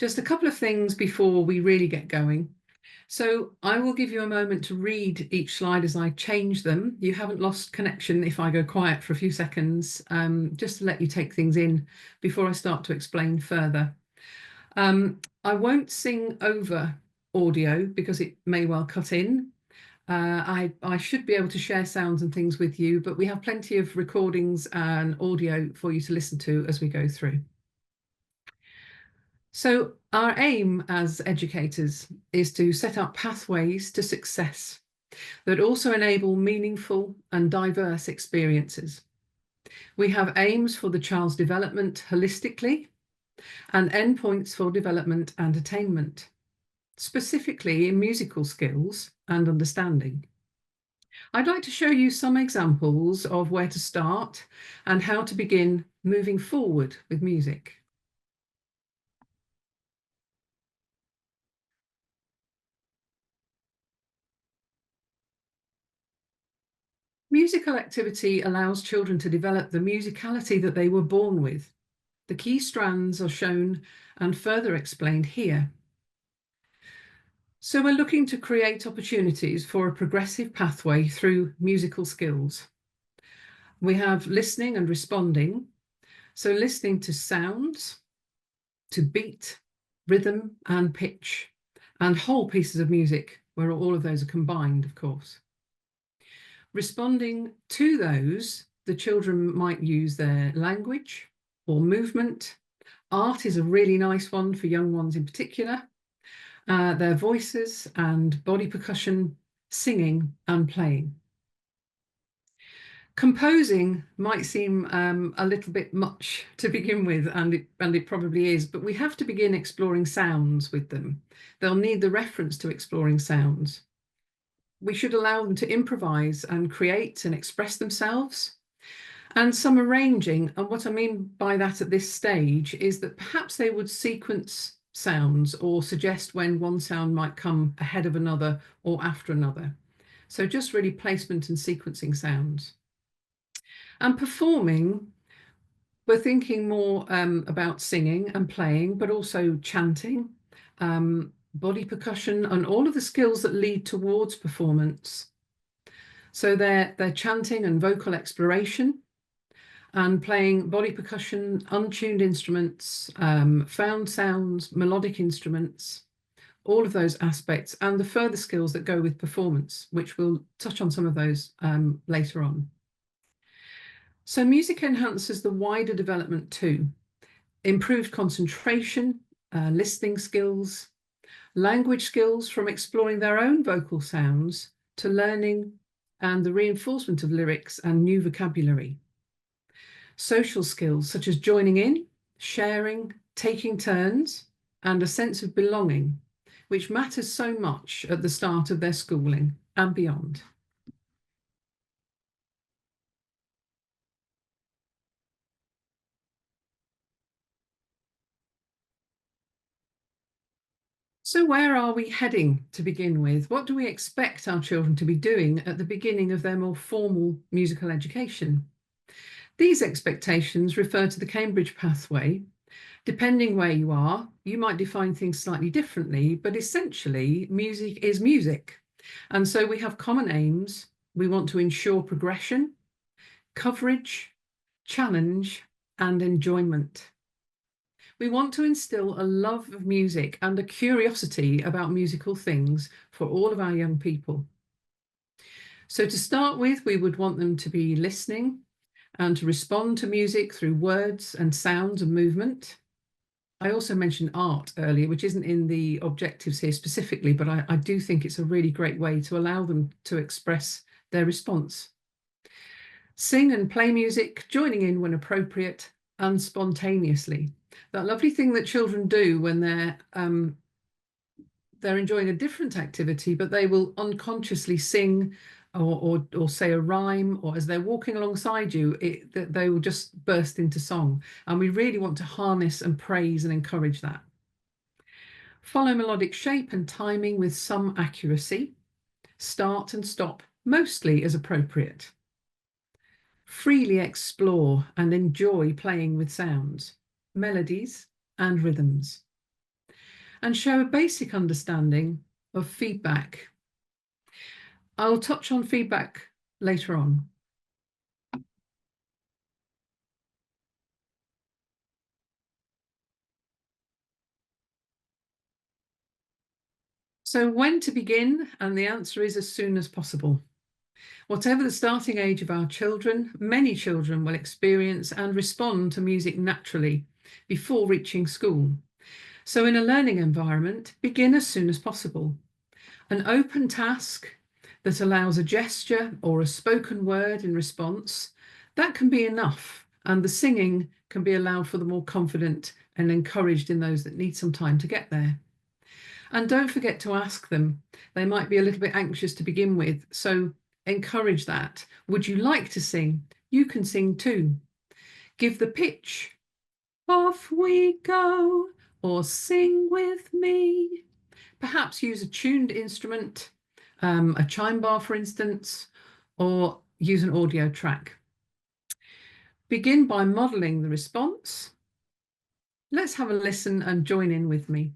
Just a couple of things before we really get going. So I will give you a moment to read each slide as I change them. You haven't lost connection if I go quiet for a few seconds, just to let you take things in before I start to explain further. I won't sing over audio because it may well cut in. I should be able to share sounds and things with you, but we have plenty of recordings and audio for you to listen to as we go through. So our aim as educators is to set up pathways to success that also enable meaningful and diverse experiences. We have aims for the child's development holistically and endpoints for development and attainment, specifically in musical skills and understanding. I'd like to show you some examples of where to start and how to begin moving forward with music. Musical activity allows children to develop the musicality that they were born with. The key strands are shown and further explained here. So we're looking to create opportunities for a progressive pathway through musical skills. We have listening and responding. So listening to sounds, to beat, rhythm and pitch, and whole pieces of music where all of those are combined, of course. Responding to those, the children might use their language or movement. Art is a really nice one for young ones in particular. Their voices and body percussion, singing and playing. Composing might seem a little bit much to begin with, and it probably is, but we have to begin exploring sounds with them. They'll need the reference to exploring sounds. We should allow them to improvise and create and express themselves, and some arranging. And what I mean by that at this stage is that perhaps they would sequence sounds or suggest when one sound might come ahead of another or after another. So just really placement and sequencing sounds. And performing, we're thinking more about singing and playing, but also chanting, body percussion, and all of the skills that lead towards performance. So they're chanting and vocal exploration, and playing body percussion, untuned instruments, found sounds, melodic instruments, all of those aspects, and the further skills that go with performance, which we'll touch on some of those later on. So music enhances the wider development too. Improved concentration, listening skills, language skills from exploring their own vocal sounds to learning and the reinforcement of lyrics and new vocabulary. Social skills such as joining in, sharing, taking turns, and a sense of belonging, which matters so much at the start of their schooling and beyond. So where are we heading to begin with? What do we expect our children to be doing at the beginning of their more formal musical education? These expectations refer to the Cambridge pathway. Depending where you are, you might define things slightly differently, but essentially music is music. And so we have common aims. We want to ensure progression, coverage, challenge, and enjoyment. We want to instill a love of music and a curiosity about musical things for all of our young people. So to start with, we would want them to be listening and to respond to music through words and sounds and movement. I also mentioned art earlier, which isn't in the objectives here specifically, but I do think it's a really great way to allow them to express their response. Sing and play music, joining in when appropriate and spontaneously. That lovely thing that children do when they're enjoying a different activity, but they will unconsciously sing or say a rhyme, or as they're walking alongside you, they will just burst into song. And we really want to harness and praise and encourage that. Follow melodic shape and timing with some accuracy. Start and stop mostly as appropriate. Freely explore and enjoy playing with sounds, melodies and rhythms. and show a basic understanding of feedback. I'll touch on feedback later on. So when to begin? And the answer is as soon as possible. Whatever the starting age of our children, many children will experience and respond to music naturally before reaching school. So in a learning environment, begin as soon as possible. An open task that allows a gesture or a spoken word in response, that can be enough. And the singing can be allowed for the more confident and encouraged in those that need some time to get there. And don't forget to ask them. They might be a little bit anxious to begin with, so encourage that. Would you like to sing? You can sing too. Give the pitch. Off we go, or sing with me. Perhaps use a tuned instrument, a chime bar, for instance, or use an audio track. Begin by modelling the response. Let's have a listen and join in with me.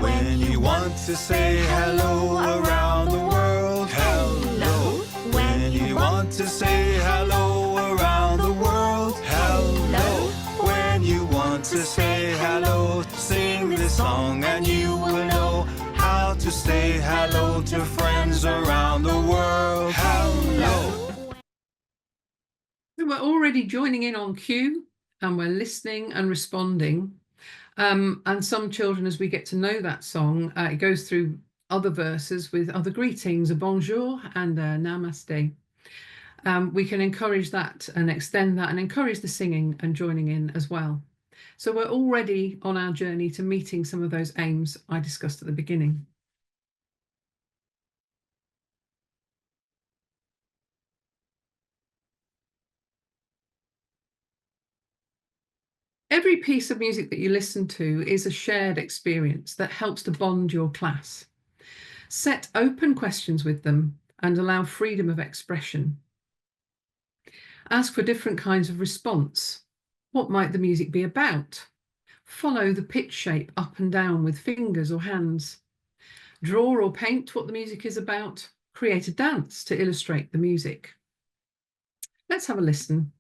When you want to say hello around the world, hello. When you want to say hello around the world, hello. When you want to say hello, sing this song and you will know how to say hello to friends around the world, hello. So we're already joining in on cue and we're listening and responding. And some children, as we get to know that song, it goes through other verses with other greetings, a bonjour and a namaste. We can encourage that and extend that and encourage the singing and joining in as well. So we're already on our journey to meeting some of those aims I discussed at the beginning. Every piece of music that you listen to is a shared experience that helps to bond your class. Set open questions with them and allow freedom of expression. Ask for different kinds of response. What might the music be about? Follow the pitch shape up and down with fingers or hands. Draw or paint what the music is about. Create a dance to illustrate the music. Let's have a listen.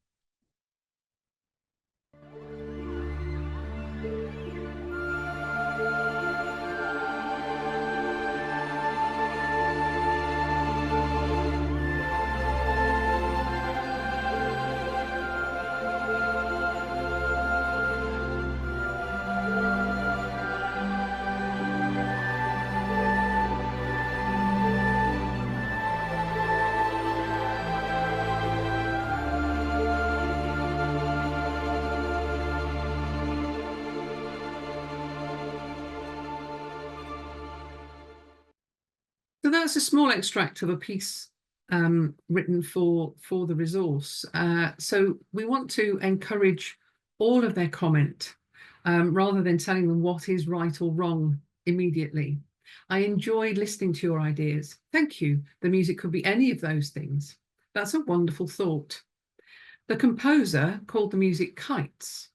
So that's a small extract of a piece written for the resource. So we want to encourage all of their comment rather than telling them what is right or wrong immediately. I enjoyed listening to your ideas. Thank you. The music could be any of those things. That's a wonderful thought. The composer called the music kites.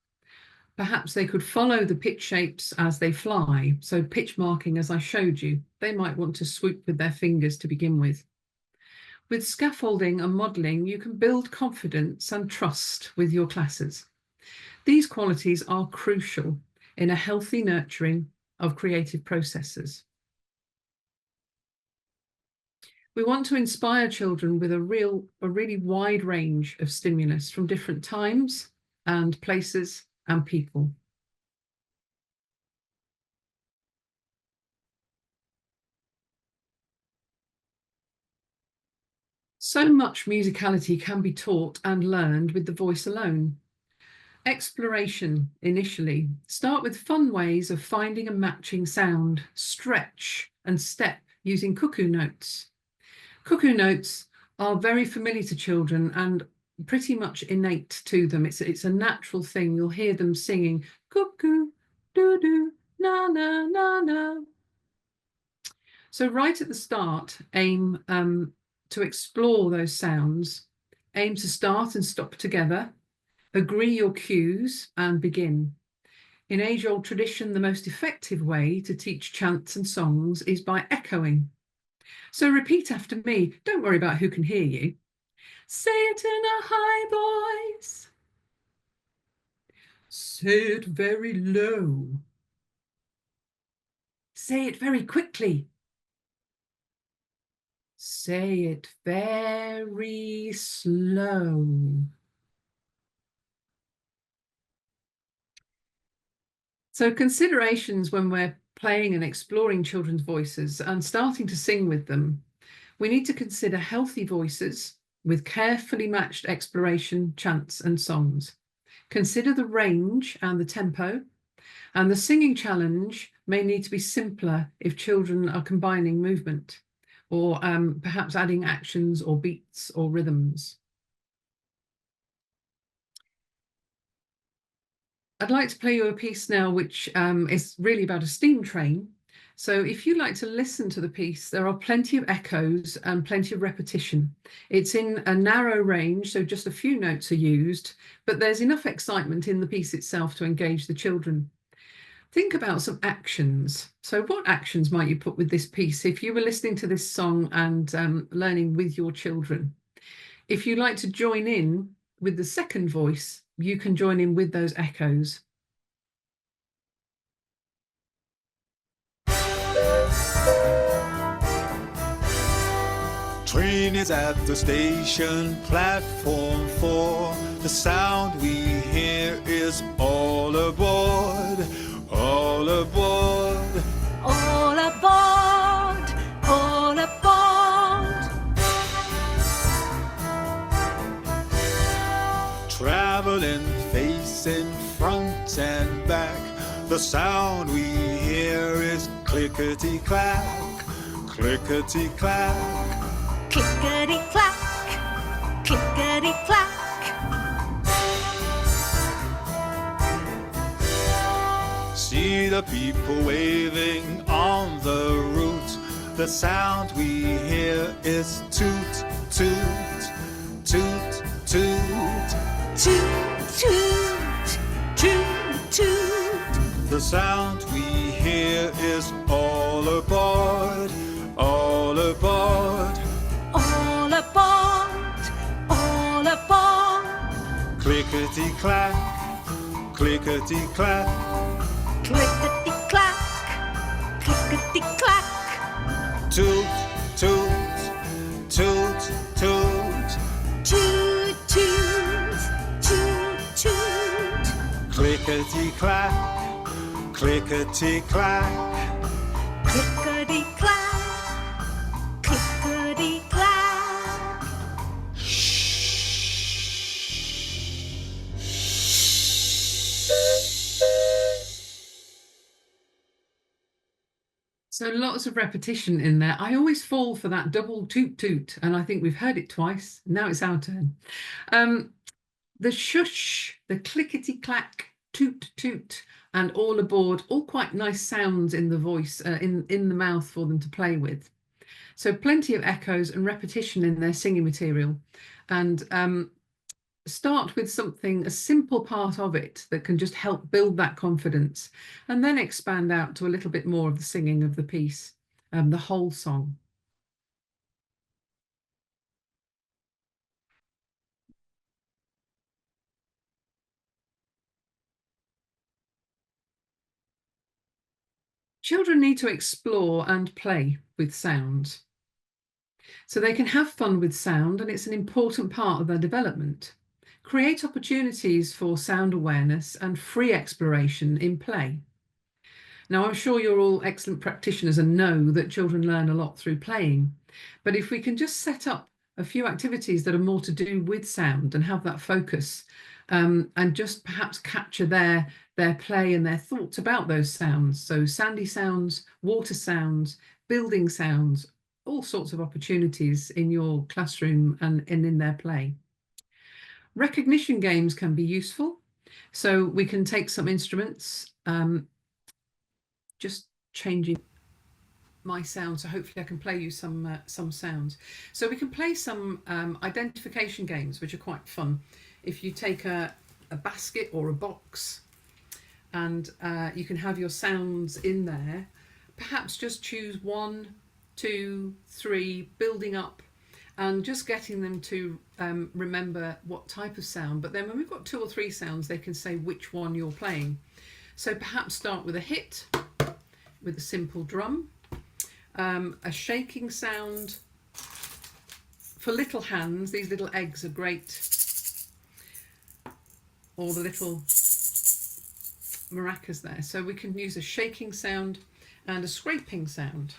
Perhaps they could follow the pitch shapes as they fly. So pitch marking, as I showed you, they might want to swoop with their fingers to begin with. With scaffolding and modelling, you can build confidence and trust with your classes. These qualities are crucial in a healthy nurturing of creative processes. We want to inspire children with a really wide range of stimulus from different times and places and people. So much musicality can be taught and learned with the voice alone. Exploration initially. Start with fun ways of finding and matching sound, stretch and step using cuckoo notes. Cuckoo notes are very familiar to children and pretty much innate to them. It's a natural thing. You'll hear them singing cuckoo, doo-doo, na, na, na, na. So right at the start, aim to explore those sounds Aim to start and stop together. Agree your cues and begin. In age-old tradition, the most effective way to teach chants and songs is by echoing. So repeat after me. Don't worry about who can hear you. Say it in a high voice. Say it very low. Say it very quickly. Say it very slow. So considerations when we're playing and exploring children's voices and starting to sing with them, we need to consider healthy voices with carefully matched exploration, chants and songs. Consider the range and the tempo, and the singing challenge may need to be simpler if children are combining movement or perhaps adding actions or beats or rhythms. I'd like to play you a piece now which is really about a steam train. So if you like to listen to the piece, there are plenty of echoes and plenty of repetition. It's in a narrow range, so just a few notes are used, but there's enough excitement in the piece itself to engage the children. Think about some actions. So what actions might you put with this piece if you were listening to this song and learning with your children? If you like to join in with the second voice, you can join in with those echoes. Train is at the station, platform 4. The sound we hear is all aboard, all aboard. All aboard, all aboard. Traveling, facing front and back. The sound we hear is clickety-clack, clickety-clack. Clickety-clack, clickety-clack. See the people waving on the route. The sound we hear is toot, toot, toot, toot. Toot, toot, toot, toot. The sound we hear is all aboard, all aboard. All aboard, all aboard. Clickety-clack, clickety-clack. Clickety-clack, clickety-clack. Toot, toot, toot, toot. Toot, toot, toot, toot. Clickety-clack, clickety-clack. Clickety-clack, clickety-clack. So lots of repetition in there. I always fall for that double toot toot, and I think we've heard it twice. Now it's our turn. The shush, the clickety clack, toot toot, and all aboard, all quite nice sounds in the voice, in the mouth for them to play with. So plenty of echoes and repetition in their singing material, and start with something, a simple part of it that can just help build that confidence, and then expand out to a little bit more of the singing of the piece, the whole song. Children need to explore and play with sounds, so they can have fun with sound, and it's an important part of their development. Create opportunities for sound awareness and free exploration in play. Now, I'm sure you're all excellent practitioners and know that children learn a lot through playing, but if we can just set up a few activities that are more to do with sound and have that focus, and just perhaps capture their play and their thoughts about those sounds. So sandy sounds, water sounds, building sounds, all sorts of opportunities in your classroom and in their play. Recognition games can be useful. So we can take some instruments, just changing. my sound, so hopefully I can play you some sounds. So we can play some identification games, which are quite fun. If you take a basket or a box, and you can have your sounds in there, perhaps just choose 1, 2, 3, building up, and just getting them to remember what type of sound. But then when we've got 2 or 3 sounds, they can say which one you're playing. So perhaps start with a hit, with a simple drum, a shaking sound. For little hands, these little eggs are great, or the little maracas there. So we can use a shaking sound and a scraping sound.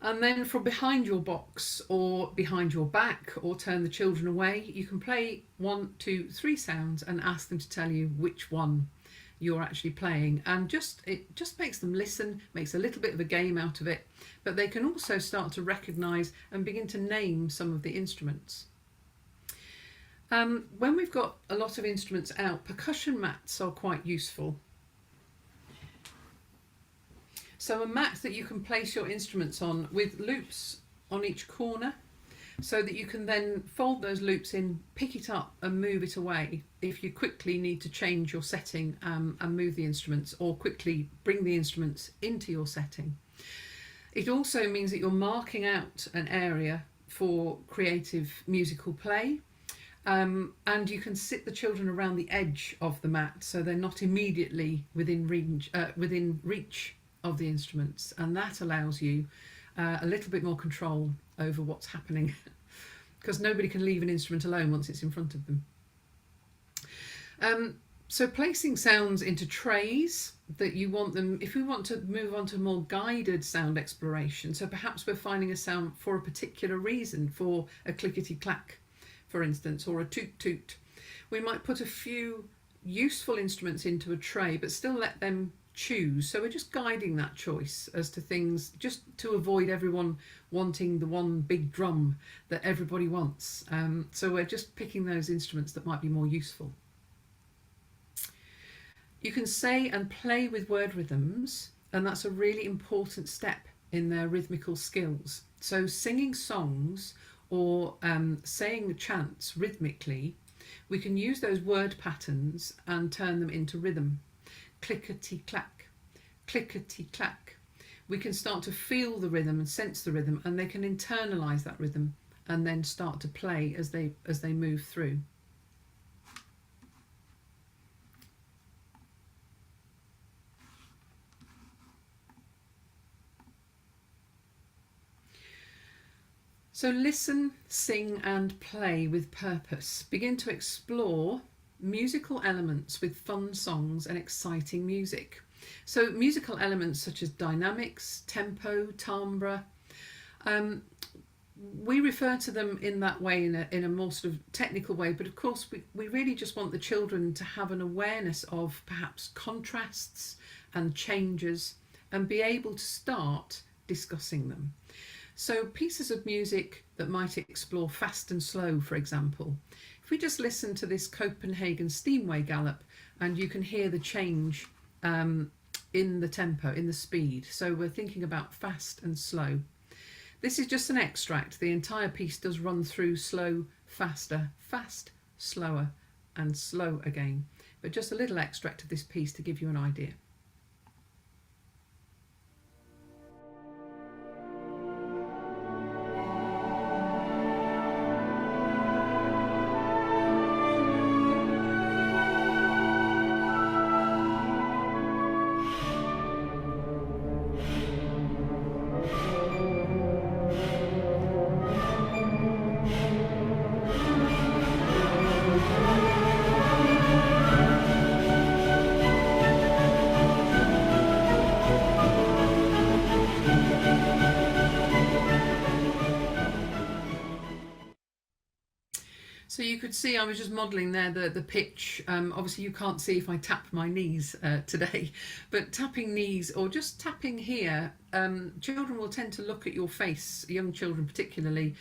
And then from behind your box or behind your back, or turn the children away, you can play 1, 2, 3 sounds and ask them to tell you which one you're actually playing. And it just makes them listen, makes a little bit of a game out of it, but they can also start to recognise and begin to name some of the instruments. When we've got a lot of instruments out, percussion mats are quite useful. So a mat that you can place your instruments on with loops on each corner, so that you can then fold those loops in, pick it up and move it away if you quickly need to change your setting and move the instruments, or quickly bring the instruments into your setting. It also means that you're marking out an area for creative musical play. And you can sit the children around the edge of the mat, so they're not immediately within reach of the instruments, and that allows you a little bit more control over what's happening, because nobody can leave an instrument alone once it's in front of them. So placing sounds into trays that you want them, if we want to move on to more guided sound exploration, so perhaps we're finding a sound for a particular reason, for a clickety clack, for instance, or a toot toot. We might put a few useful instruments into a tray, but still let them choose. So we're just guiding that choice as to things, just to avoid everyone wanting the one big drum that everybody wants. So we're just picking those instruments that might be more useful. You can say and play with word rhythms, and that's a really important step in their rhythmical skills. So singing songs or saying the chants rhythmically, we can use those word patterns and turn them into rhythm. Clickety-clack, clickety-clack. We can start to feel the rhythm and sense the rhythm, and they can internalise that rhythm and then start to play as they move through. So listen, sing and play with purpose. Begin to explore musical elements with fun songs and exciting music. So musical elements such as dynamics, tempo, timbre. We refer to them in that way, in a more sort of technical way, but of course we really just want the children to have an awareness of perhaps contrasts and changes and be able to start discussing them. So pieces of music that might explore fast and slow, for example. If we just listen to this Copenhagen Steamway Gallop, and you can hear the change in the tempo, in the speed. So we're thinking about fast and slow. This is just an extract. The entire piece does run through slow, faster, fast, slower, and slow again. But just a little extract of this piece to give you an idea. So you could see I was just modelling there the pitch. Obviously you can't see if I tap my knees today, but tapping knees or just tapping here, children will tend to look at your face, young children particularly,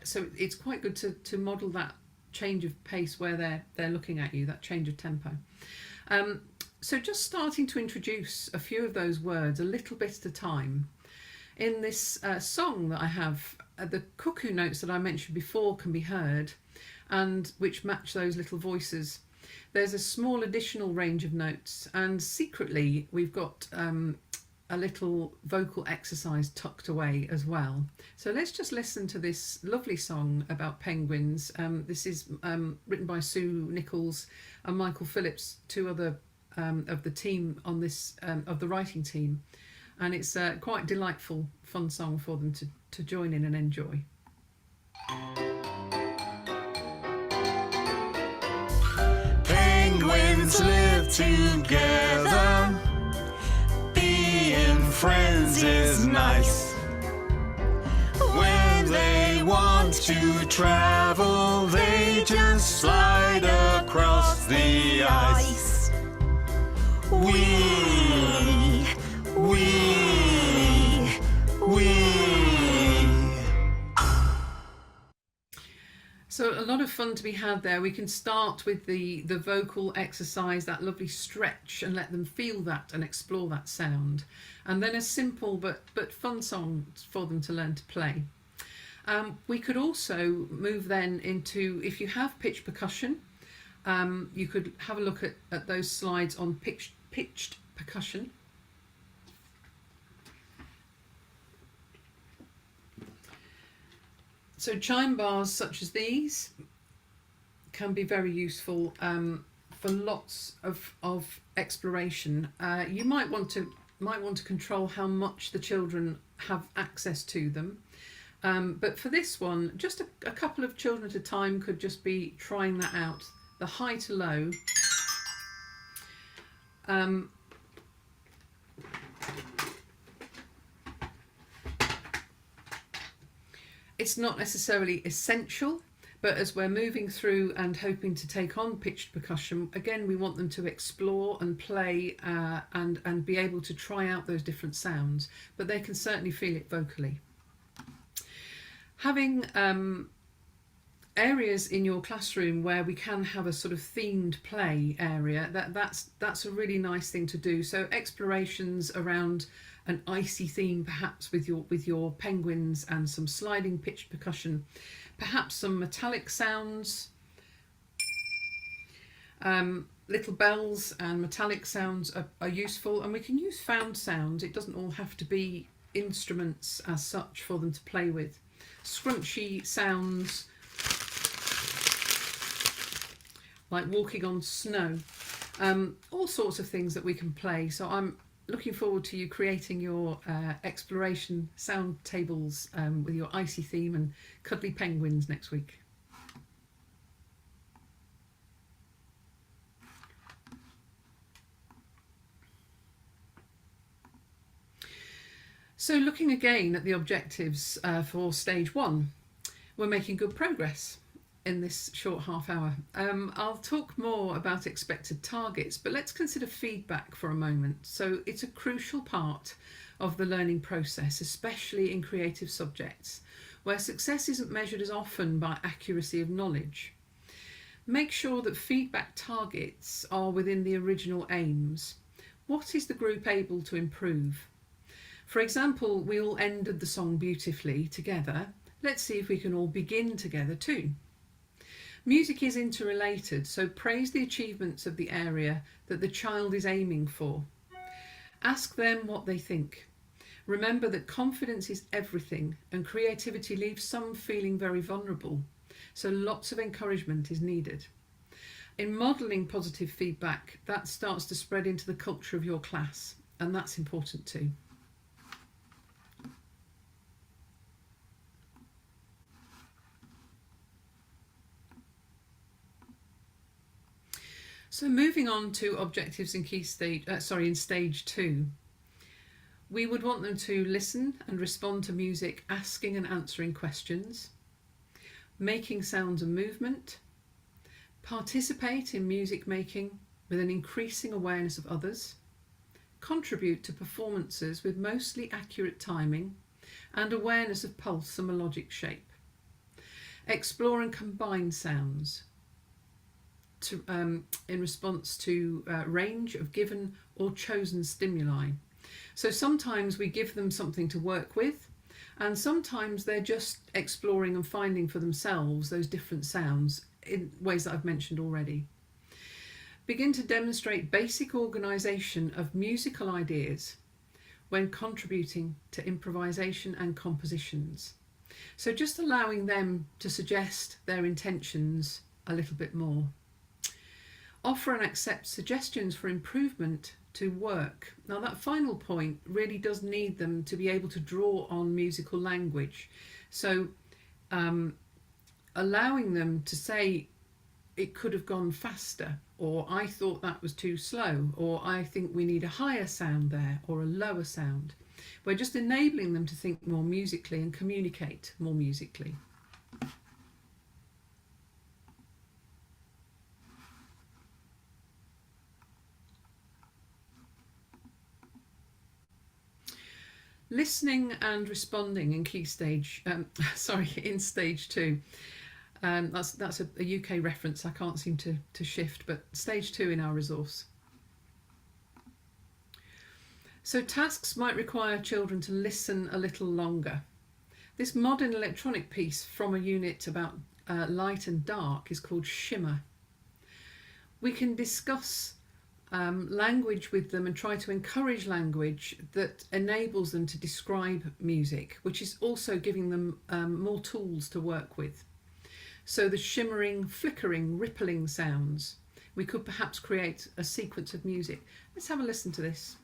so it's quite good to model that change of pace where they're looking at you, that change of tempo. So just starting to introduce a few of those words a little bit at a time. In this song that I have, the cuckoo notes that I mentioned before can be heard, and which match those little voices. There's a small additional range of notes, and secretly we've got a little vocal exercise tucked away as well. So let's just listen to this lovely song about penguins. This is written by Sue Nichols and Michael Phillips, two other of the team on this, of the writing team. And it's a quite delightful, fun song for them to join in and enjoy. Penguins live together. Being friends is nice. When they want to travel, they just slide across the ice. We. So a lot of fun to be had there. We can start with the vocal exercise, that lovely stretch, and let them feel that and explore that sound. And then a simple but fun song for them to learn to play. We could also move then into, if you have pitch percussion, you could have a look at those slides on pitched percussion. So chime bars such as these can be very useful for lots of exploration. You might want to control how much the children have access to them. But for this one, just a couple of children at a time could just be trying that out. The high to low. It's not necessarily essential, but as we're moving through and hoping to take on pitched percussion, again, we want them to explore and play and be able to try out those different sounds, but they can certainly feel it vocally. Having areas in your classroom where we can have a sort of themed play area, that's a really nice thing to do. So explorations around an icy theme, perhaps with your penguins, and some sliding pitched percussion, perhaps some metallic sounds, little bells and metallic sounds are useful, and we can use found sounds. It doesn't all have to be instruments as such for them to play with. Scrunchy sounds like walking on snow, all sorts of things that we can play. So I'm looking forward to you creating your exploration sound tables with your icy theme and cuddly penguins next week. So looking again at the objectives for stage 1, we're making good progress in this short half hour. I'll talk more about expected targets, but let's consider feedback for a moment. So it's a crucial part of the learning process, especially in creative subjects, where success isn't measured as often by accuracy of knowledge. Make sure that feedback targets are within the original aims. What is the group able to improve? For example, we all ended the song beautifully together. Let's see if we can all begin together too. Music is interrelated, so praise the achievements of the area that the child is aiming for. Ask them what they think. Remember that confidence is everything, and creativity leaves some feeling very vulnerable, so lots of encouragement is needed. In modelling positive feedback, that starts to spread into the culture of your class, and that's important too. So moving on to objectives in in stage 2, we would want them to listen and respond to music, asking and answering questions, making sounds and movement, participate in music making with an increasing awareness of others, contribute to performances with mostly accurate timing and awareness of pulse and melodic shape, explore and combine sounds, in response to range of given or chosen stimuli. So sometimes we give them something to work with, and sometimes they're just exploring and finding for themselves those different sounds in ways that I've mentioned already. Begin to demonstrate basic organisation of musical ideas when contributing to improvisation and compositions. So just allowing them to suggest their intentions a little bit more. Offer and accept suggestions for improvement to work. Now that final point really does need them to be able to draw on musical language. So allowing them to say, it could have gone faster, or I thought that was too slow, or I think we need a higher sound there, or a lower sound. We're just enabling them to think more musically and communicate more musically. Listening and responding in key stage, in stage 2. That's a UK reference I can't seem to shift, but stage 2 in our resource. So tasks might require children to listen a little longer. This modern electronic piece from a unit about light and dark is called Shimmer. We can discuss language with them and try to encourage language that enables them to describe music, which is also giving them more tools to work with. So the shimmering, flickering, rippling sounds, we could perhaps create a sequence of music. Let's have a listen to this.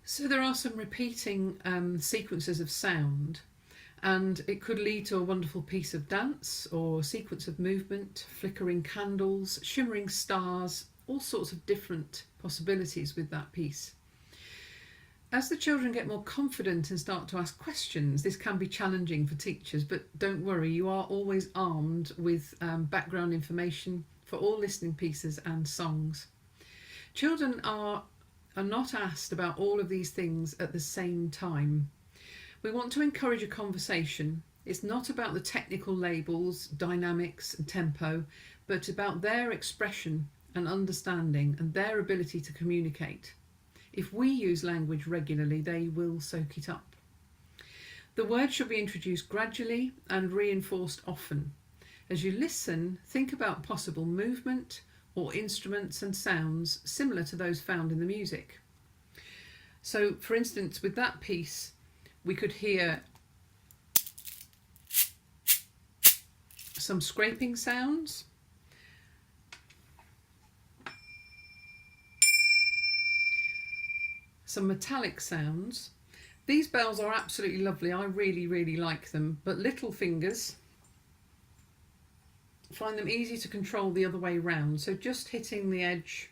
So there are some repeating sequences of sound, and it could lead to a wonderful piece of dance or sequence of movement, flickering candles, shimmering stars, all sorts of different possibilities with that piece. As the children get more confident and start to ask questions, this can be challenging for teachers, but don't worry, you are always armed with background information for all listening pieces and songs. Children are not asked about all of these things at the same time. We want to encourage a conversation. It's not about the technical labels, dynamics and tempo, but about their expression and understanding and their ability to communicate. If we use language regularly, they will soak it up. The word should be introduced gradually and reinforced often. As you listen, think about possible movement or instruments and sounds similar to those found in the music. So, for instance, with that piece, we could hear some scraping sounds, some metallic sounds. These bells are absolutely lovely. I really, really like them, but little fingers find them easy to control the other way round. So just hitting the edge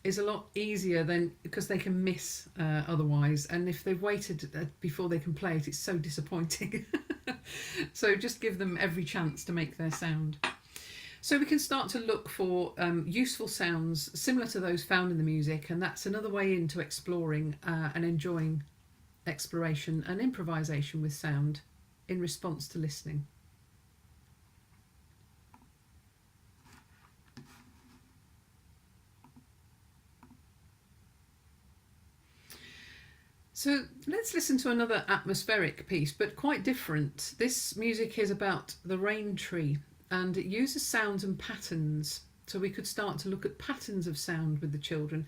is a lot easier than, because they can miss otherwise, and if they've waited before they can play it, it's so disappointing. So just give them every chance to make their sound. So we can start to look for useful sounds similar to those found in the music, and that's another way into exploring and enjoying exploration and improvisation with sound in response to listening. So let's listen to another atmospheric piece, but quite different. This music is about the rain tree, and it uses sounds and patterns. So we could start to look at patterns of sound with the children.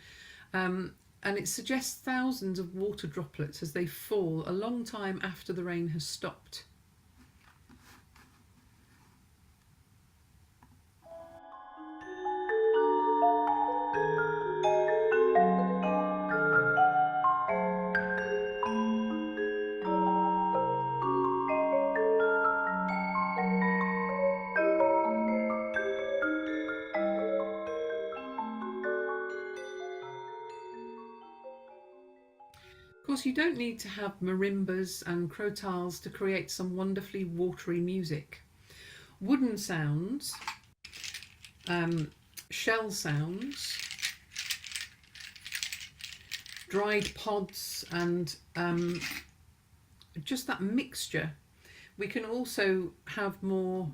and it suggests thousands of water droplets as they fall a long time after the rain has stopped. Of course, you don't need to have marimbas and crotals to create some wonderfully watery music. Wooden sounds, shell sounds, dried pods, and just that mixture. We can also have more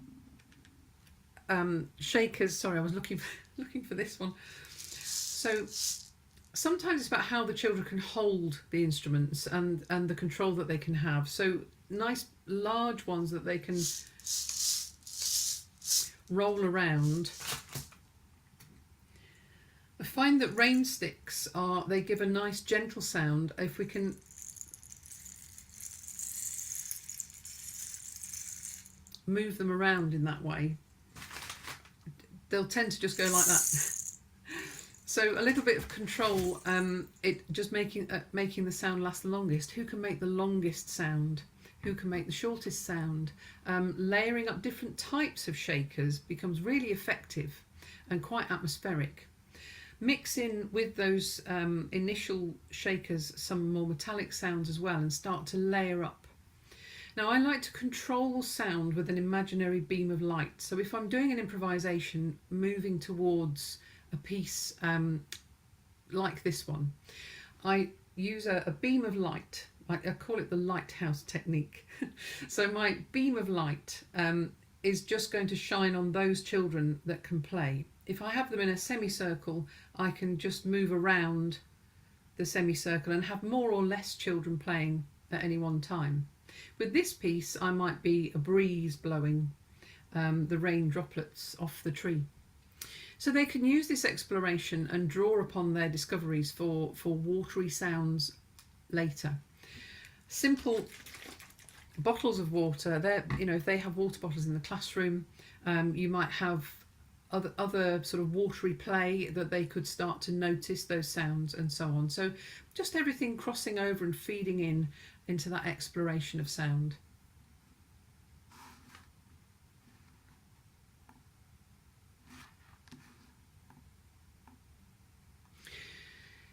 shakers. Sorry, I was looking for this one. So sometimes it's about how the children can hold the instruments and the control that they can have. So nice large ones that they can roll around. I find that rain sticks they give a nice gentle sound. If we can move them around in that way, they'll tend to just go like that. So a little bit of control, it just making the sound last the longest. Who can make the longest sound? Who can make the shortest sound? Layering up different types of shakers becomes really effective and quite atmospheric. Mix in with those initial shakers some more metallic sounds as well and start to layer up. Now, I like to control sound with an imaginary beam of light. So if I'm doing an improvisation, moving towards a piece like this one, I use a beam of light. I call it the lighthouse technique. So my beam of light is just going to shine on those children that can play. If I have them in a semicircle, I can just move around the semicircle and have more or less children playing at any one time. With this piece, I might be a breeze blowing the rain droplets off the tree. So they can use this exploration and draw upon their discoveries for watery sounds later. Simple bottles of water, if they have water bottles in the classroom, you might have other sort of watery play that they could start to notice those sounds and so on. So just everything crossing over and feeding into that exploration of sound.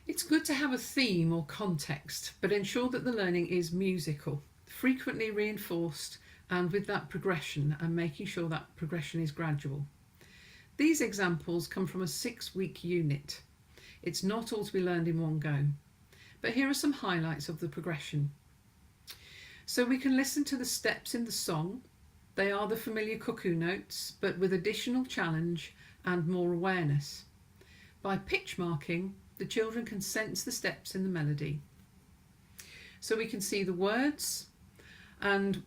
It's good to have a theme or context, but ensure that the learning is musical, frequently reinforced, and with that progression, and making sure that progression is gradual. These examples come from a 6-week unit. It's not all to be learned in one go, but here are some highlights of the progression. So we can listen to the steps in the song. They are the familiar cuckoo notes, but with additional challenge and more awareness. By pitch marking, the children can sense the steps in the melody. So we can see the words, and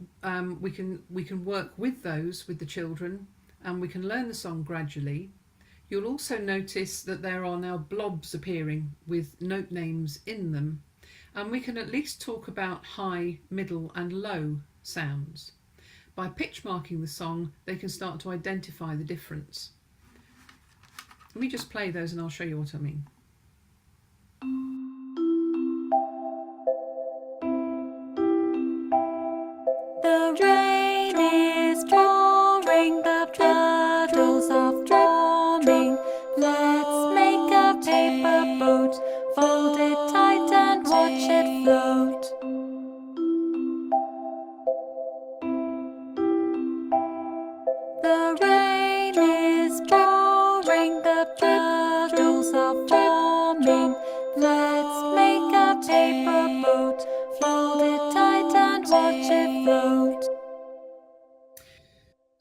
we can work with those with the children, and we can learn the song gradually. You'll also notice that there are now blobs appearing with note names in them, and we can at least talk about high, middle and low sounds. By pitch marking the song, they can start to identify the difference. Let me just play those and I'll show you what I mean. The rain is pouring, the puddles are forming. Let's make a paper boat, fold it tight and watch it float. The rain is pouring, the puddles are forming. Let's make a paper boat, fold it tight and watch it float.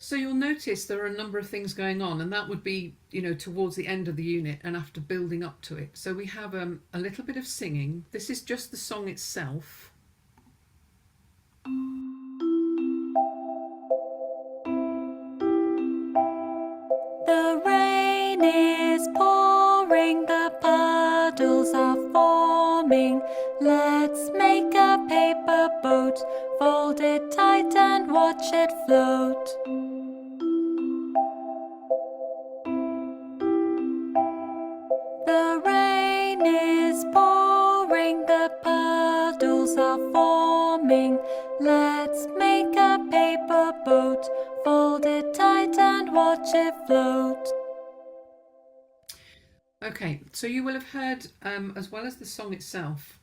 So you'll notice there are a number of things going on, and that would be, towards the end of the unit and after building up to it. So we have a little bit of singing. This is just the song itself. The rain is pouring, the puddles are forming. forming. Let's make a paper boat. Fold it tight and watch it float. The rain is pouring, the puddles are forming. Let's make a paper boat. Fold it tight and watch it float. Okay, so you will have heard, as well as the song itself,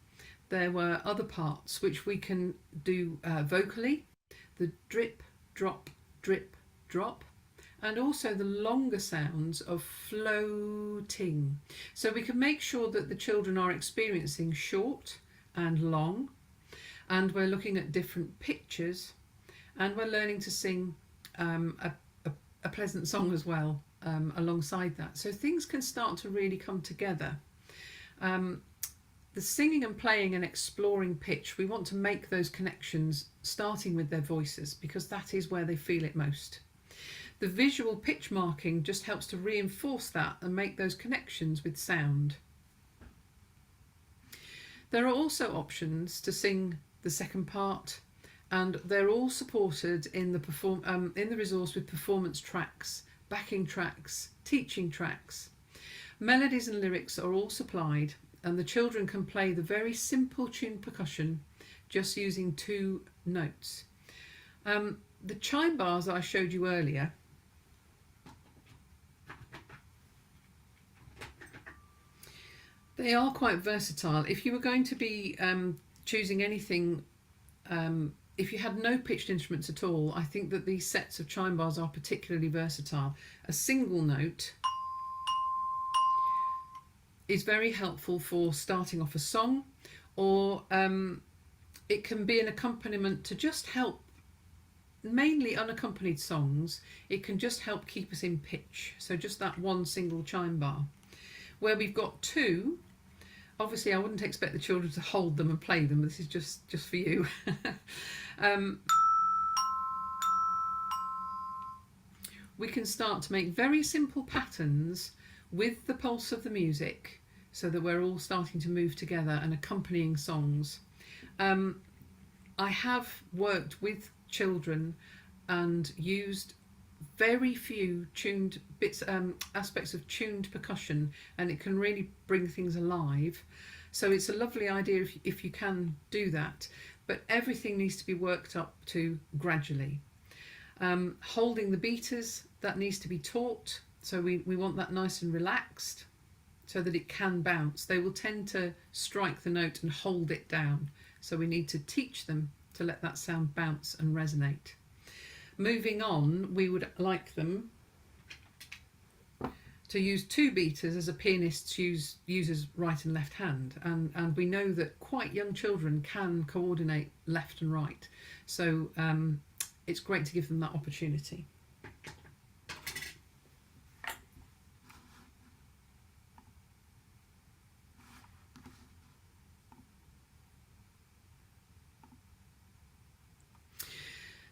there were other parts which we can do vocally. The drip, drop, drip, drop. And also the longer sounds of floating. So we can make sure that the children are experiencing short and long, and we're looking at different pitches, and we're learning to sing a pleasant song as well alongside that. So things can start to really come together. The singing and playing and exploring pitch, we want to make those connections starting with their voices, because that is where they feel it most. The visual pitch marking just helps to reinforce that and make those connections with sound. There are also options to sing the second part, and they're all supported in the resource with performance tracks, backing tracks, teaching tracks. Melodies and lyrics are all supplied, and the children can play the very simple tuned percussion just using 2 notes. The chime bars that I showed you earlier, they are quite versatile. If you were going to be choosing anything, if you had no pitched instruments at all, I think that these sets of chime bars are particularly versatile. A single note is very helpful for starting off a song, or it can be an accompaniment to just help, mainly unaccompanied songs. It can just help keep us in pitch. So just that one single chime bar. Where we've got 2, obviously I wouldn't expect the children to hold them and play them. This is just for you. We can start to make very simple patterns with the pulse of the music, so that we're all starting to move together and accompanying songs. I have worked with children and used very few tuned bits, aspects of tuned percussion, and it can really bring things alive. So it's a lovely idea if you can do that, but everything needs to be worked up to gradually. Holding the beaters, that needs to be taught, so we want that nice and relaxed so that it can bounce. They will tend to strike the note and hold it down, so we need to teach them to let that sound bounce and resonate. Moving on, we would like them to use 2 beaters as a pianist uses right and left hand, and we know that quite young children can coordinate left and right, so it's great to give them that opportunity.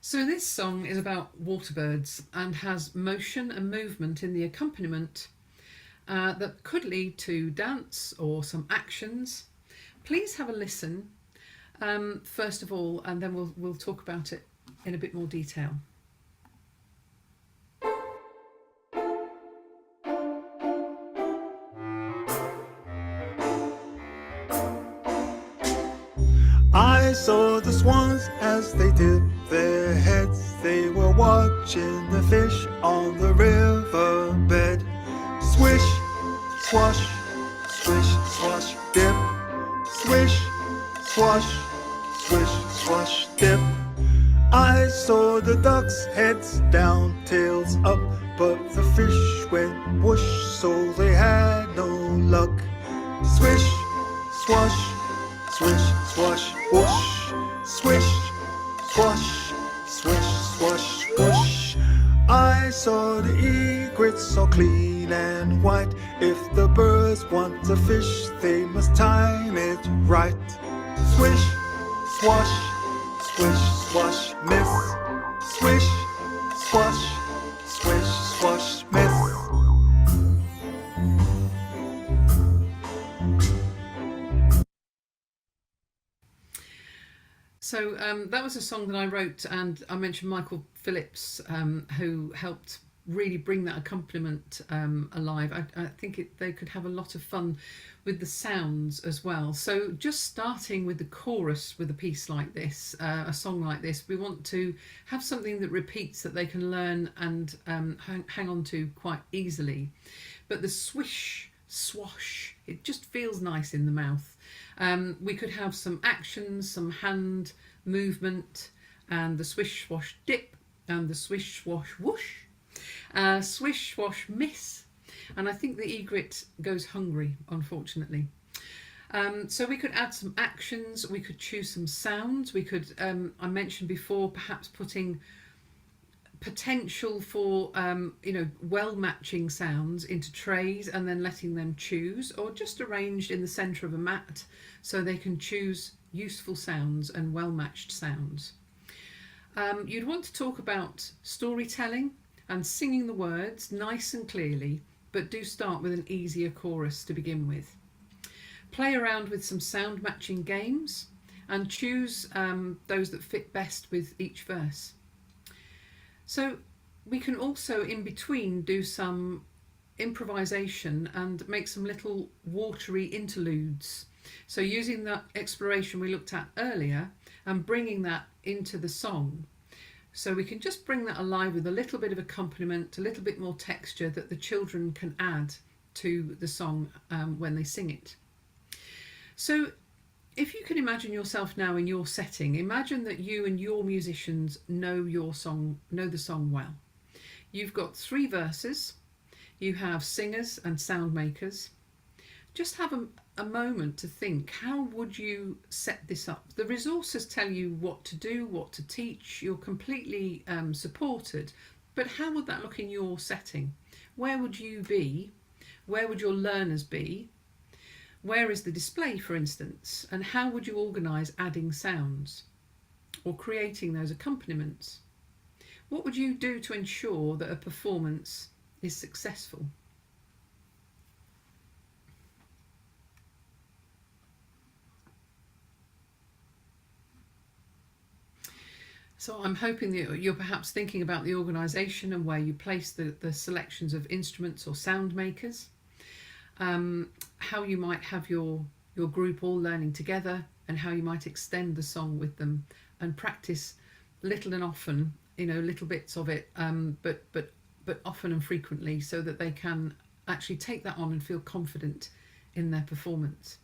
So this song is about water birds and has motion and movement in the accompaniment that could lead to dance or some actions. Please have a listen first of all, and then we'll talk about it in a bit more detail. I saw the swans as they dipped their heads. They were watching the fish on the riverbed. Swish, swash, swish, swash, dip. Swish, swash, swish, swash, dip. I saw the ducks' heads down, tails up, but the fish went whoosh, so they had no luck. Swish, swash, swish, swash, whoosh. Swish, swash, swish, swash, whoosh. I saw the egrets all clean and white. If the birds want to fish, they must time it right. Swish, swash, swish, swash, miss. Swish, swash, swish, swash, miss. So that was a song that I wrote, and I mentioned Michael Phillips, who helped really bring that accompaniment alive. I think they could have a lot of fun with the sounds as well. So just starting with the chorus with a piece like this, a song like this, we want to have something that repeats, that they can learn and hang on to quite easily. But the swish, swash, it just feels nice in the mouth. We could have some actions, some hand movement, and the swish, swash, dip, and the swish, swash, whoosh, swish, swash, miss. And I think the egret goes hungry, unfortunately. So we could add some actions, we could choose some sounds, we could, I mentioned before, perhaps putting potential for well matching sounds into trays and then letting them choose, or just arranged in the centre of a mat so they can choose useful sounds and well matched sounds. You'd want to talk about storytelling and singing the words nice and clearly, but do start with an easier chorus to begin with. Play around with some sound matching games and choose those that fit best with each verse. So we can also in between do some improvisation and make some little watery interludes. So using that exploration we looked at earlier and bringing that into the song. So we can just bring that alive with a little bit of accompaniment, a little bit more texture that the children can add to the song when they sing it. So if you can imagine yourself now in your setting, imagine that you and your musicians know the song well. You've got 3 verses, you have singers and sound makers. Just have a moment to think, how would you set this up? The resources tell you what to do, what to teach, you're completely supported, but how would that look in your setting? Where would you be? Where would your learners be? Where is the display, for instance? And how would you organise adding sounds or creating those accompaniments? What would you do to ensure that a performance is successful? So I'm hoping that you're perhaps thinking about the organisation and where you place the selections of instruments or sound makers, how you might have your group all learning together, and how you might extend the song with them and practice little and often, little bits of it, but often and frequently, so that they can actually take that on and feel confident in their performance.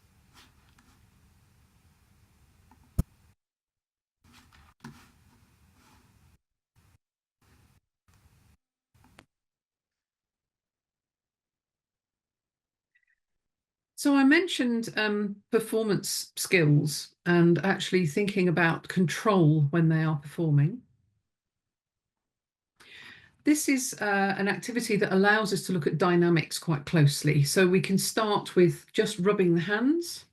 So I mentioned performance skills and actually thinking about control when they are performing. This is an activity that allows us to look at dynamics quite closely. So we can start with just rubbing the hands,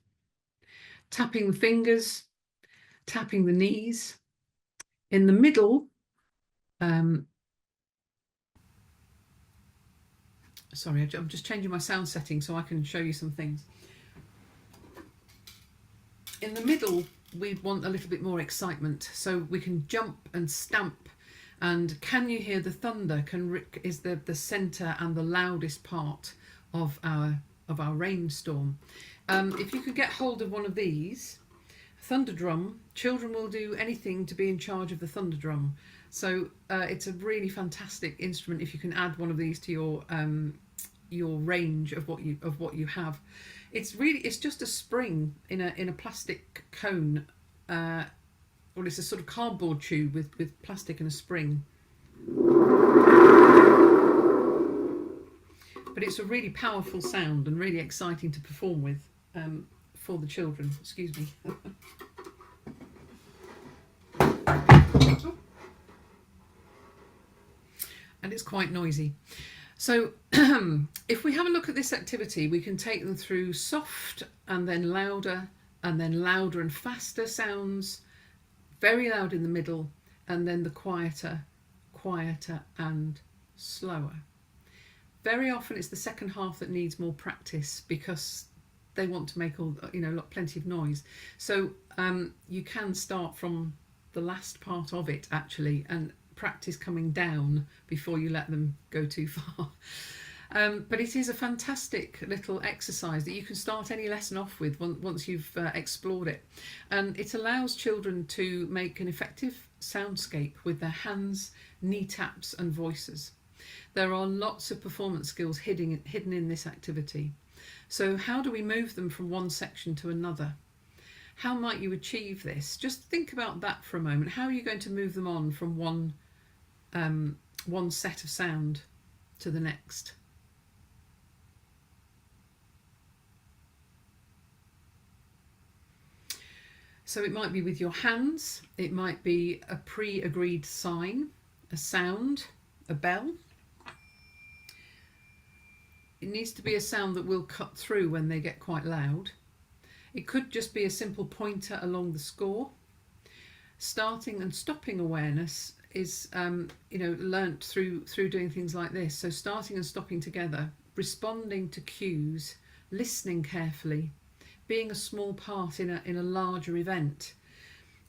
tapping the fingers, tapping the knees. In the middle, sorry, I'm just changing my sound setting so I can show you some things. In the middle, we want a little bit more excitement, so we can jump and stamp. And can you hear the thunder? Is the centre and the loudest part of our rainstorm. If you could get hold of one of these, thunder drum, children will do anything to be in charge of the thunder drum. So it's a really fantastic instrument if you can add one of these to your range of what you have. It's just a spring in a plastic cone. Well, it's a sort of cardboard tube with plastic and a spring. But it's a really powerful sound and really exciting to perform with for the children. Excuse me. And it's quite noisy. So if we have a look at this activity, we can take them through soft and then louder and faster sounds, very loud in the middle, and then the quieter and slower. Very often it's the second half that needs more practice because they want to make plenty of noise. So you can start from the last part of it actually and practice coming down before you let them go too far. But it is a fantastic little exercise that you can start any lesson off with once you've explored it. And it allows children to make an effective soundscape with their hands, knee taps and voices. There are lots of performance skills hidden in this activity. So how do we move them from one section to another? How might you achieve this? Just think about that for a moment. How are you going to move them on from one set of sound to the next? So it might be with your hands, it might be a pre-agreed sign, a sound, a bell. It needs to be a sound that will cut through when they get quite loud. It could just be a simple pointer along the score. Starting and stopping awareness is learnt through doing things like this. So starting and stopping together, responding to cues, listening carefully, being a small part in a larger event.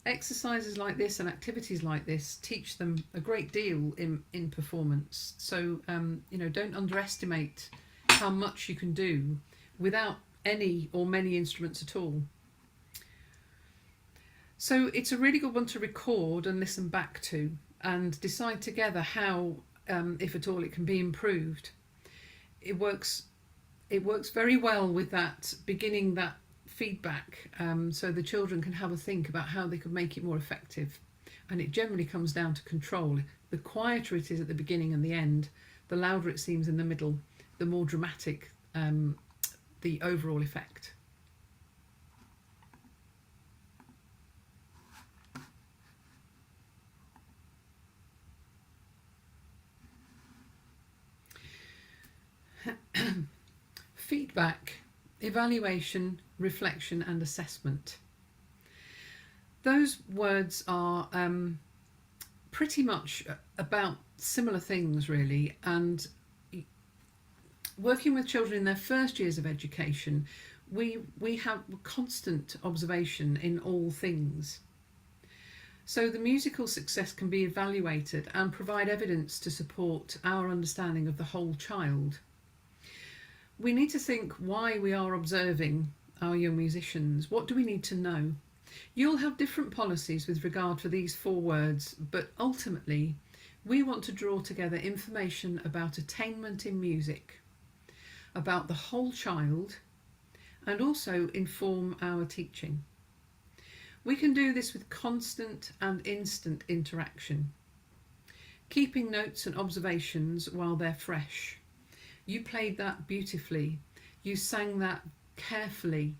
Exercises like this and activities like this teach them a great deal in performance. So don't underestimate how much you can do without any or many instruments at all. So it's a really good one to record and listen back to and decide together how, if at all, it can be improved. It works very well with that beginning, that feedback, so the children can have a think about how they could make it more effective. And it generally comes down to control. The quieter it is at the beginning and the end, the louder it seems in the middle, the more dramatic the overall effect. Feedback, evaluation, reflection and assessment. Those words are pretty much about similar things really, and working with children in their first years of education, we have constant observation in all things. So the musical success can be evaluated and provide evidence to support our understanding of the whole child. We need to think why we are observing our young musicians. What do we need to know? You'll have different policies with regard to these 4 words, but ultimately we want to draw together information about attainment in music, about the whole child, and also inform our teaching. We can do this with constant and instant interaction, keeping notes and observations while they're fresh. You played that beautifully. You sang that carefully.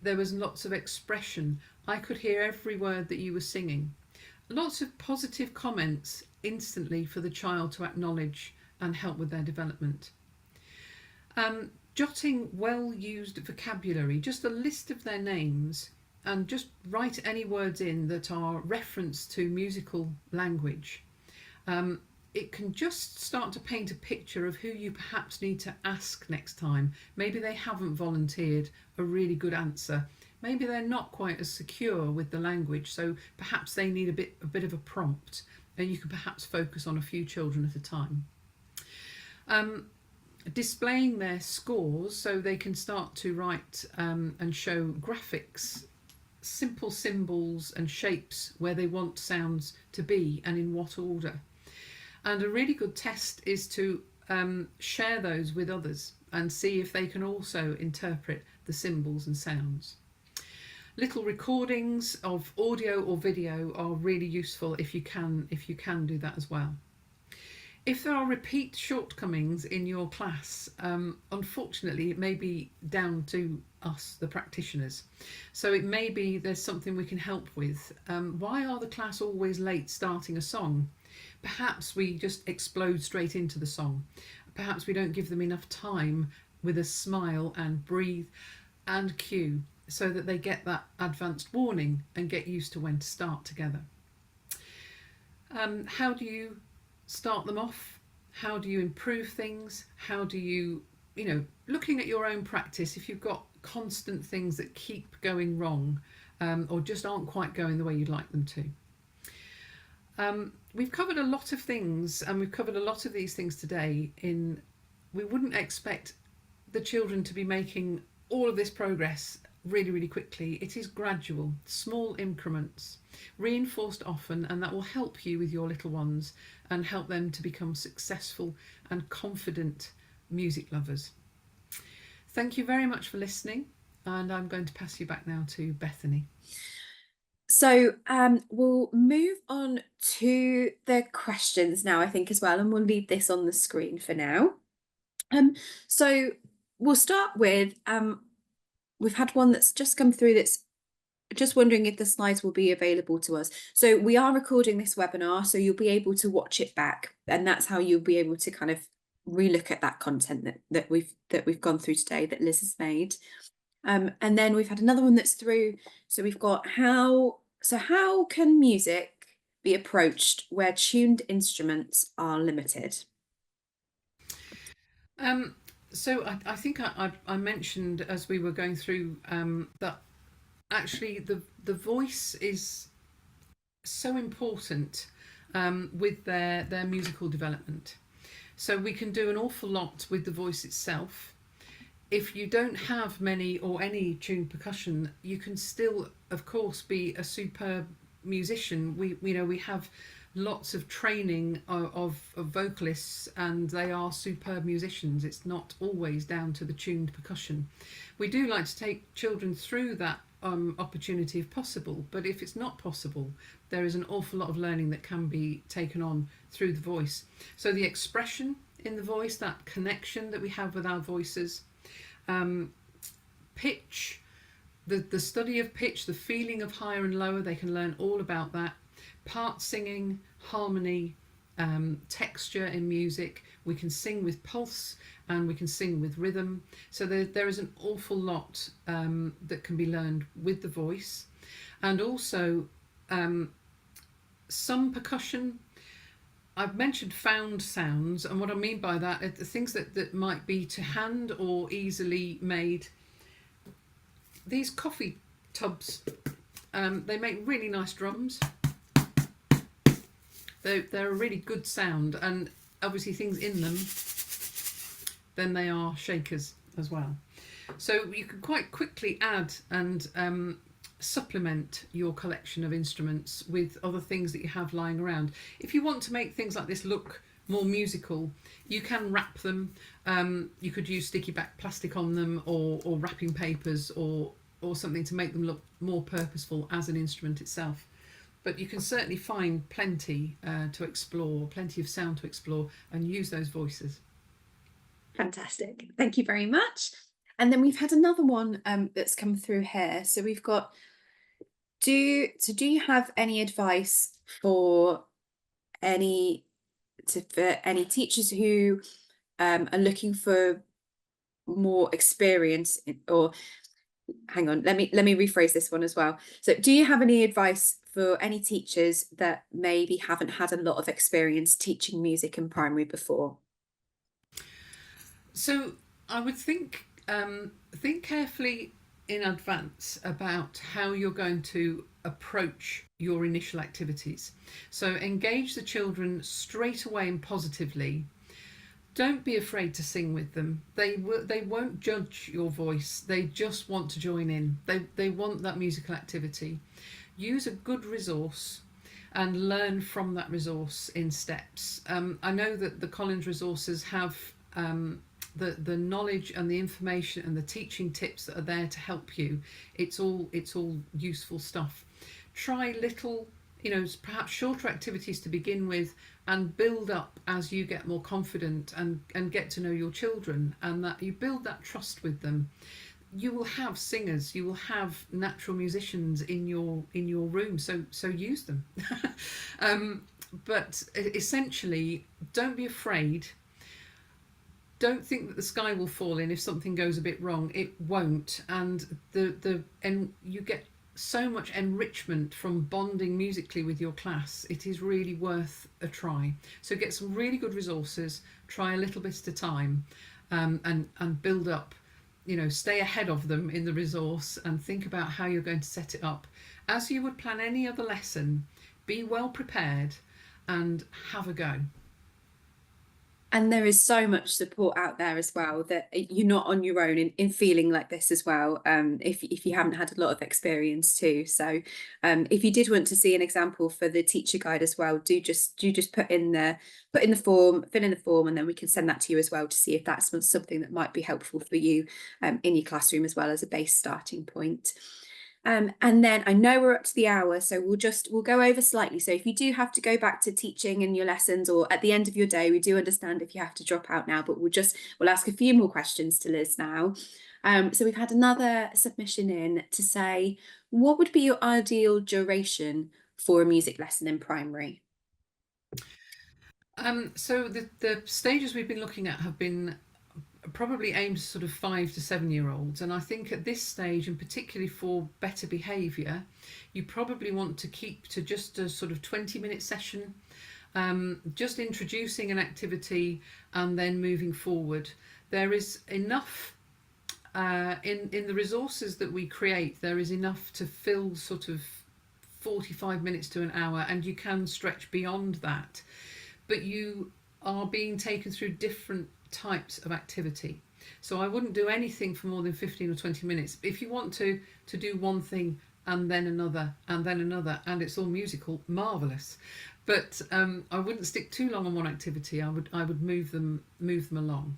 There was lots of expression. I could hear every word that you were singing. Lots of positive comments instantly for the child to acknowledge and help with their development. Jotting well-used vocabulary, just a list of their names, and just write any words in that are reference to musical language. It can just start to paint a picture of who you perhaps need to ask next time. Maybe they haven't volunteered a really good answer. Maybe they're not quite as secure with the language, so perhaps they need a bit of a prompt, and you can perhaps focus on a few children at a time. Displaying their scores so they can start to write and show graphics, simple symbols and shapes where they want sounds to be and in what order. And a really good test is to share those with others and see if they can also interpret the symbols and sounds. Little recordings of audio or video are really useful if you can do that as well. If there are repeat shortcomings in your class, unfortunately it may be down to us, the practitioners. So it may be there's something we can help with. Why are the class always late starting a song? Perhaps we just explode straight into the song. Perhaps we don't give them enough time with a smile and breathe and cue so that they get that advanced warning and get used to when to start together. How do you start them off? How do you improve things? How do you, looking at your own practice, if you've got constant things that keep going wrong, or just aren't quite going the way you'd like them to. We've covered a lot of things, and we've covered a lot of these things today. We wouldn't expect the children to be making all of this progress really, really quickly. It is gradual, small increments, reinforced often, and that will help you with your little ones and help them to become successful and confident music lovers. Thank you very much for listening, and I'm going to pass you back now to Bethany. So we'll move on to the questions now, I think, as well, and we'll leave this on the screen for now. So we'll start with, we've had one that's just come through that's just wondering if the slides will be available to us. So we are recording this webinar, so you'll be able to watch it back, and that's how you'll be able to kind of relook at that content that we've gone through today that Liz has made. And then we've had another one that's through. So we've got how can music be approached where tuned instruments are limited? So I think I mentioned as we were going through that actually the voice is so important with their musical development. So we can do an awful lot with the voice itself. If you don't have many or any tuned percussion, you can still, of course, be a superb musician. We have lots of training of vocalists, and they are superb musicians. It's not always down to the tuned percussion. We do like to take children through that opportunity if possible, but if it's not possible, there is an awful lot of learning that can be taken on through the voice. So the expression in the voice, that connection that we have with our voices, pitch, the study of pitch, the feeling of higher and lower, they can learn all about that. Part singing, harmony, texture in music. We can sing with pulse and we can sing with rhythm. So there is an awful lot that can be learned with the voice. And also some percussion. I've mentioned found sounds, and what I mean by that are the things that might be to hand or easily made. These coffee tubs, they make really nice drums. They're a really good sound, and obviously things in them, then they are shakers as well. So you can quite quickly add and supplement your collection of instruments with other things that you have lying around. If you want to make things like this look more musical, you can wrap them. You could use sticky back plastic on them, or wrapping papers, or something to make them look more purposeful as an instrument itself. But you can certainly find plenty to explore, plenty of sound to explore, and use those voices. Fantastic. Thank you very much. And then we've had another one that's come through here. So we've got, do you have any advice for any teachers who are looking for more experience or hang on, let me rephrase this one as well. So do you have any advice for any teachers that maybe haven't had a lot of experience teaching music in primary before? So I would think carefully in advance about how you're going to approach your initial activities. So engage the children straight away and positively. Don't be afraid to sing with them. They won't judge your voice. They just want to join in. They want that musical activity. Use a good resource and learn from that resource in steps. I know that the Collins resources have the knowledge and the information and the teaching tips that are there to help you. It's all useful stuff. Try little, perhaps shorter activities to begin with, and build up as you get more confident and get to know your children, and that you build that trust with them. You will have singers, you will have natural musicians in your room, so use them. But essentially, don't be afraid. Don't think that the sky will fall in if something goes a bit wrong. It won't, and you get so much enrichment from bonding musically with your class. It is really worth a try. So get some really good resources, try a little bit at a time, and build up stay ahead of them in the resource and think about how you're going to set it up as you would plan any other lesson. Be well prepared and have a go. And there is so much support out there as well, that you're not on your own in feeling like this as well, if you haven't had a lot of experience too. So if you did want to see an example for the teacher guide as well, do just put in the form, fill in the form, and then we can send that to you as well to see if that's something that might be helpful for you in your classroom as well as a base starting point. And then I know we're up to the hour, so we'll go over slightly. So if you do have to go back to teaching in your lessons or at the end of your day, we do understand if you have to drop out now, but we'll ask a few more questions to Liz now. So we've had another submission in to say, what would be your ideal duration for a music lesson in primary? So the stages we've been looking at have been probably aimed at sort of 5 to 7 year olds, and I think at this stage, and particularly for better behaviour, you probably want to keep to just a sort of 20-minute session, just introducing an activity and then moving forward. There is enough in the resources that we create, there is enough to fill sort of 45 minutes to an hour, and you can stretch beyond that, but you are being taken through different types of activity. So I wouldn't do anything for more than 15 or 20 minutes. If you want to do one thing and then another and then another, and it's all musical, marvelous. But I wouldn't stick too long on one activity. I would move them along.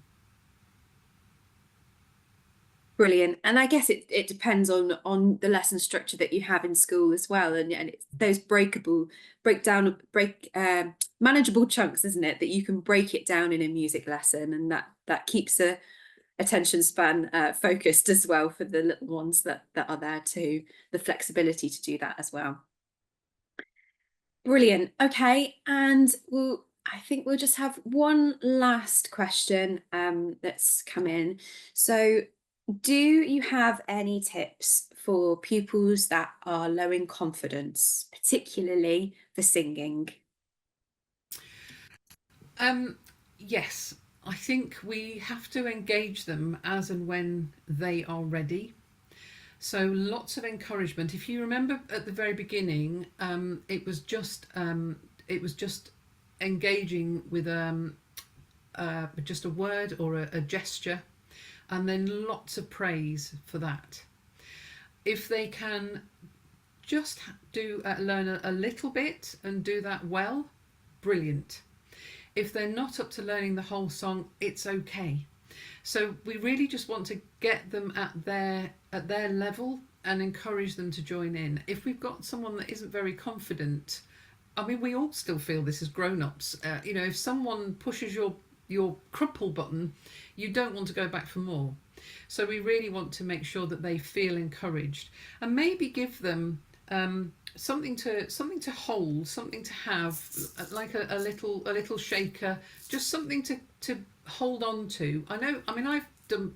Brilliant. And I guess it depends on the lesson structure that you have in school as well, and it's those manageable chunks, isn't it, that you can break it down in a music lesson, and that keeps a attention span focused as well for the little ones that are there too, the flexibility to do that as well. Brilliant. Okay, and I think we'll just have one last question that's come in. So do you have any tips for pupils that are low in confidence, particularly for singing? Yes, I think we have to engage them as and when they are ready. So lots of encouragement. If you remember at the very beginning, it was just engaging with just a word or a gesture, and then lots of praise for that. If they can just learn a little bit and do that well, brilliant. If they're not up to learning the whole song, it's okay. So we really just want to get them at their level and encourage them to join in. If we've got someone that isn't very confident, I mean, we all still feel this as grown-ups. If someone pushes your crumple button, you don't want to go back for more. So we really want to make sure that they feel encouraged, and maybe give them something to hold, something to have, like a little shaker, just something to hold on to. I've done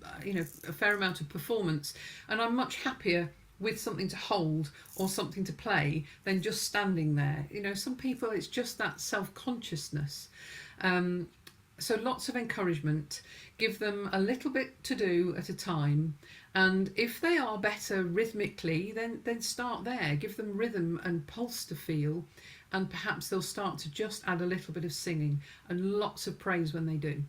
a fair amount of performance, and I'm much happier with something to hold or something to play than just standing there. Some people, it's just that self-consciousness. So lots of encouragement, give them a little bit to do at a time, and if they are better rhythmically, then start there. Give them rhythm and pulse to feel, and perhaps they'll start to just add a little bit of singing, and lots of praise when they do.